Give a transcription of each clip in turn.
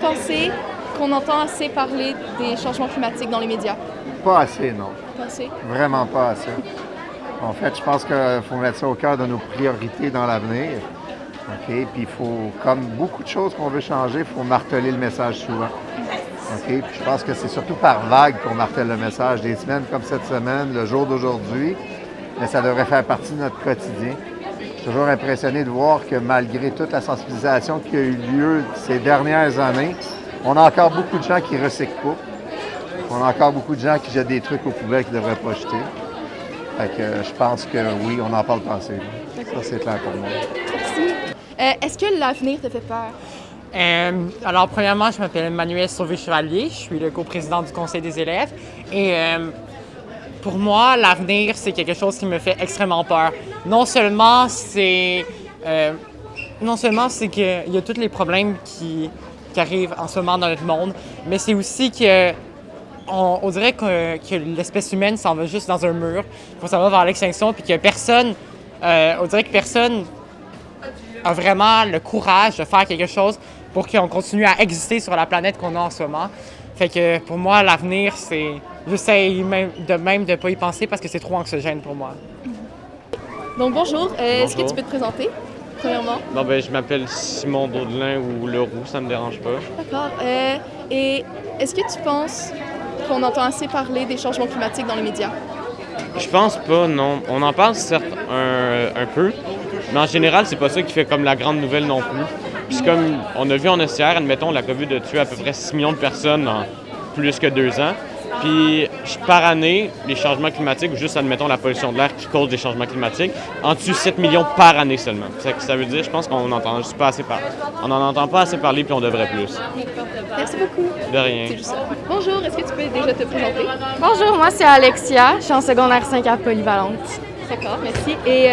pensez qu'on entend assez parler des changements climatiques dans les médias? Pas assez, non. Pas assez? Vraiment pas assez. En fait, je pense qu'il faut mettre ça au cœur de nos priorités dans l'avenir. OK? Puis il faut, comme beaucoup de choses qu'on veut changer, il faut marteler le message souvent. OK? Puis je pense que c'est surtout par vague qu'on martèle le message. Des semaines comme cette semaine, le jour d'aujourd'hui, mais ça devrait faire partie de notre quotidien. Je suis toujours impressionné de voir que malgré toute la sensibilisation qui a eu lieu ces dernières années, on a encore beaucoup de gens qui ne recyclent pas. On a encore beaucoup de gens qui jettent des trucs aux poubelles qu'ils ne devraient pas jeter. Fait que je pense que oui, on en parle pas assez. Ça, c'est clair pour moi. Merci. Est-ce que l'avenir te fait peur? Alors, premièrement, je m'appelle Emmanuel Sauvé-Chevalier. Je suis le coprésident du conseil des élèves. Et pour moi, l'avenir, c'est quelque chose qui me fait extrêmement peur. Non seulement c'est qu'il y a tous les problèmes qui arrivent en ce moment dans notre monde, mais c'est aussi que on dirait que l'espèce humaine s'en va juste dans un mur, qu'on s'en va vers l'extinction, puis que personne, on dirait que personne a vraiment le courage de faire quelque chose pour qu'on continue à exister sur la planète qu'on a en ce moment. Fait que pour moi, l'avenir, c'est... J'essaie même de pas y penser parce que c'est trop anxiogène pour moi. Donc bonjour, est-ce que tu peux te présenter, premièrement? Non, je m'appelle Simon Daudelin ou Leroux, ça me dérange pas. D'accord. Et est-ce que tu penses qu'on entend assez parler des changements climatiques dans les médias? Je pense pas, non. On en parle certes un peu, mais en général, c'est pas ça qui fait comme la grande nouvelle non plus. Puis comme on a vu en OCR, admettons, la COVID a tué à peu près 6 millions de personnes en plus que 2 ans. Puis par année, les changements climatiques, ou juste admettons la pollution de l'air qui cause des changements climatiques, en tue 7 millions par année seulement. Ça veut dire, je pense qu'on n'entend juste pas assez parler. On n'en entend pas assez parler, puis on devrait plus. Merci beaucoup. De rien. C'est juste ça. Bonjour, est-ce que tu peux déjà te présenter? Bonjour, moi c'est Alexia, je suis en secondaire 5 à Polyvalente. D'accord, merci. Et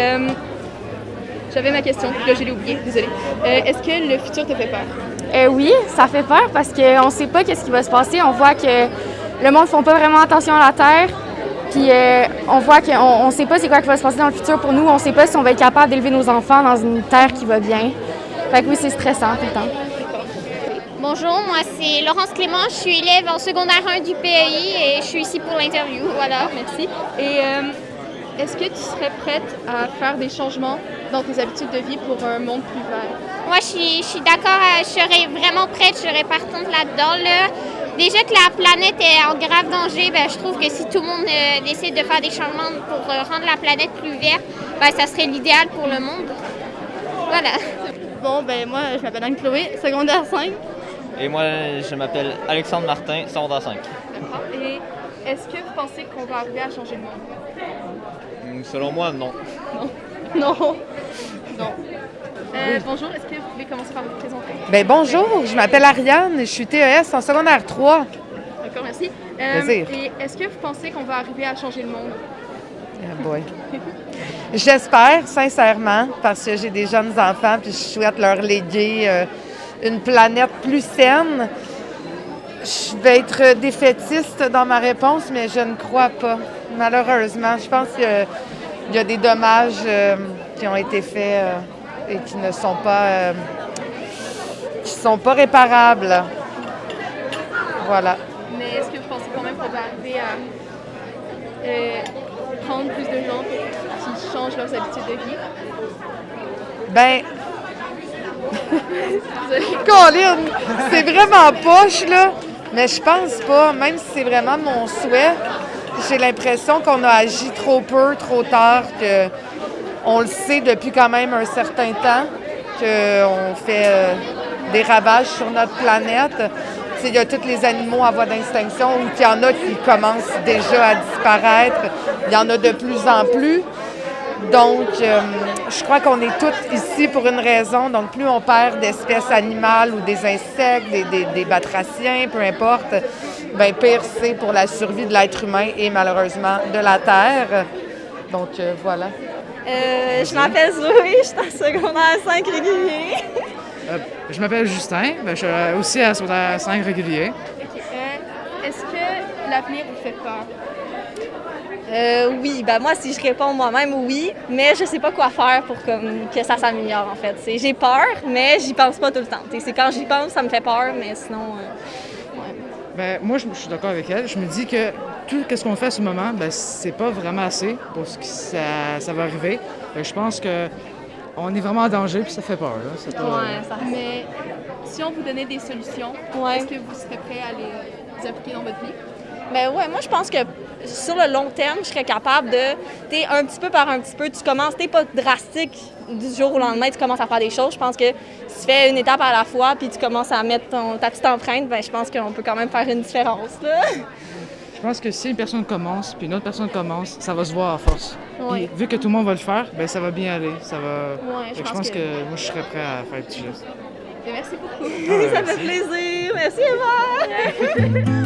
j'avais ma question, là je l'ai oubliée, désolée. Est-ce que le futur te fait peur? Oui, ça fait peur parce qu'on ne sait pas qu'est-ce qui va se passer. On voit que le monde ne fait pas vraiment attention à la Terre. Puis on voit qu'on ne sait pas c'est quoi qui va se passer dans le futur pour nous. On ne sait pas si on va être capable d'élever nos enfants dans une Terre qui va bien. Fait que oui, c'est stressant tout le temps. Bonjour, moi c'est Laurence Clément, je suis élève en secondaire 1 du PEI et je suis ici pour l'interview. Voilà. Merci. Et est-ce que tu serais prête à faire des changements dans tes habitudes de vie pour un monde plus vert? Moi je suis d'accord, je serais vraiment prête, je serais partante là-dedans. Là. Déjà que la planète est en grave danger, je trouve que si tout le monde décide de faire des changements pour rendre la planète plus verte, ça serait l'idéal pour le monde. Voilà. Bon, moi je m'appelle Anne-Chloé, secondaire 5. Et moi, je m'appelle Alexandre Martin, secondaire 5. D'accord. Et est-ce que vous pensez qu'on va arriver à changer le monde? Selon moi, non. Non. Non. Bonjour, est-ce que vous pouvez commencer par vous présenter? Bonjour, je m'appelle Ariane, je suis TES en secondaire 3. D'accord, merci. Plaisir. Et est-ce que vous pensez qu'on va arriver à changer le monde? Boy. J'espère, sincèrement, parce que j'ai des jeunes enfants puis je souhaite leur léguer une planète plus saine. Je vais être défaitiste dans ma réponse, mais je ne crois pas, malheureusement. Je pense qu'il y a des dommages qui ont été faits et qui ne sont pas, réparables. Voilà. Mais est-ce que vous pensez quand même qu'on va arriver à prendre plus de gens qui changent leurs habitudes de vie? Colin, c'est vraiment poche, là. Mais je pense pas, même si c'est vraiment mon souhait, j'ai l'impression qu'on a agi trop peu, trop tard, qu'on le sait depuis quand même un certain temps, qu'on fait des ravages sur notre planète. Il y a tous les animaux en voie d'extinction, ou qu'il y en a qui commencent déjà à disparaître. Il y en a de plus en plus. Donc, je crois qu'on est tous ici pour une raison. Donc, plus on perd d'espèces animales ou des insectes, des batraciens, peu importe, pire c'est pour la survie de l'être humain et malheureusement de la Terre. Donc, voilà. Je m'appelle Zoé, je suis en secondaire 5 régulier. Je m'appelle Justin, je suis aussi à secondaire 5 régulier. Okay. Est-ce que l'avenir vous fait peur? Oui, ben moi, si je réponds moi-même, oui, mais je sais pas quoi faire pour que ça s'améliore, en fait. J'ai peur, mais j'y pense pas tout le temps. C'est quand j'y pense, ça me fait peur, mais sinon, ouais. Ben, moi, je suis d'accord avec elle. Je me dis que tout ce qu'on fait à ce moment, ben, c'est pas vraiment assez pour ce que ça va arriver. Je pense que on est vraiment en danger puis ça fait peur. Là. C'est pas, Mais si on vous donnait des solutions, est-ce que vous serez prêt à les appliquer dans votre vie? Ben ouais, moi je pense que sur le long terme, je serais capable de, un petit peu par un petit peu, tu commences, t'es pas drastique du jour au lendemain, tu commences à faire des choses. Je pense que si tu fais une étape à la fois, puis tu commences à mettre ta petite empreinte, ben je pense qu'on peut quand même faire une différence, là. Je pense que si une personne commence, puis une autre personne commence, ça va se voir à force. Ouais. Puis, vu que tout le monde va le faire, ben ça va bien aller. Ça va... Ouais, je pense que moi, je serais prêt à faire le petit geste. Merci beaucoup. Ça me fait plaisir. Merci, Eva.